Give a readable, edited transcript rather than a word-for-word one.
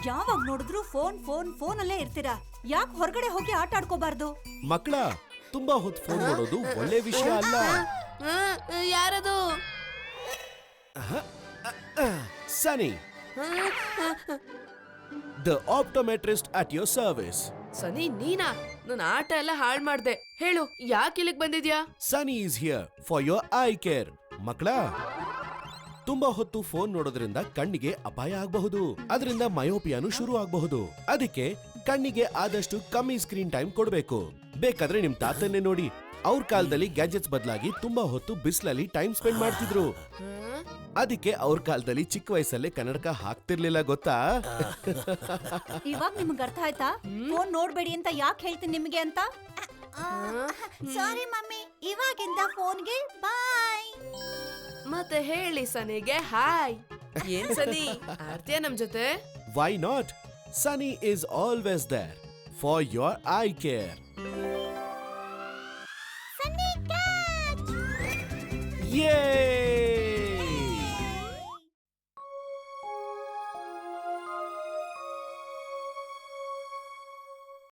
ಯಾವಾಗ ನೋಡಿದ್ರು phone phone phone ಅಲ್ಲೇ ಇರ್ತೀರಾ. ಯಾಕೆ ಹೊರಗಡೆ ಹೋಗಿ ಆಟ ಆಡ್ಕೋಬಾರ್ದು? ಮಕ್ಕಳ, ತುಂಬಾ ಹೊತ್ತು ಫೋನ್ ನೋಡೋದು ಒಳ್ಳೆ ವಿಷಯ ಅಲ್ಲ. ಯಾರದು? ಸನಿ, the optometrist at your service. ಸನಿ, ನೀನಾ? ನನ್ ಆಟ ಎಲ್ಲ ಹಾಳ್ ಮಾಡ್ದೆ. ಹೇಳು, ಯಾಕೆ ಇಲ್ಲಿಗೆ ಬಂದಿದ್ಯಾ? ಸನಿ is here for your I care. ಮಕ್ಕಳ, ತುಂಬಾ ಹೊತ್ತು ಫೋನ್ ನೋಡೋದ್ರಿಂದ ಕಣ್ಣಿಗೆ ಅಪಾಯ ಆಗಬಹುದು. ಅದರಿಂದ ಮಯೋಪಿಯಾನು ಶುರು ಆಗಬಹುದು. ಅದಕ್ಕೆ ಕಣ್ಣಿಗೆ ಆದಷ್ಟು ಕಮ್ಮಿ ಸ್ಕ್ರೀನ್ ಟೈಮ್ ಕೊಡ್ಬೇಕು. ಬೇಕಾದ್ರೆ ನಿಮ್ ತಾತನ್ನೇ ನೋಡಿ. ಅವ್ರ ಕಾಲದಲ್ಲಿ ಗ್ಯಾಜೆಟ್ಸ್ ಬದಲಾಗಿ ತುಂಬಾ ಹೊತ್ತು ಬಿಸಿಲಲ್ಲಿ ಟೈಮ್ ಸ್ಪೆಂಡ್ ಮಾಡ್ತಿದ್ರು. ಅದಕ್ಕೆ ಅವ್ರ ಕಾಲದಲ್ಲಿ ಚಿಕ್ಕ ವಯಸ್ಸಲ್ಲೇ ಕನ್ನಡಕ ಹಾಕ್ತಿರ್ಲಿಲ್ಲ, ಗೊತ್ತಾ? ಇವಾಗ ನಿಮ್ಗೆ ಅರ್ಥ ಆಯ್ತಾ ಫೋನ್ ನೋಡ್ಬೇಡಿ ಅಂತ ಯಾಕೆ ಹೇಳ್ತೀನಿ ನಿಮ್ಗೆ ಅಂತ? ಸಾರಿ ಮಮ್ಮಿ, ಇವಾಗಿಂದ ಫೋನ್ಗೆ ಬಾಯ್. ಮತ್ತೆ ಹೇಳಿ ಸನಿಗೆ ಹಾಯ್. ಏನ್ ಸನಿ, ಆಡ್ತೀಯ ನಮ್ ಜೊತೆ? Why not? Sunny is always there for your eye care. Sunny catch! Yay!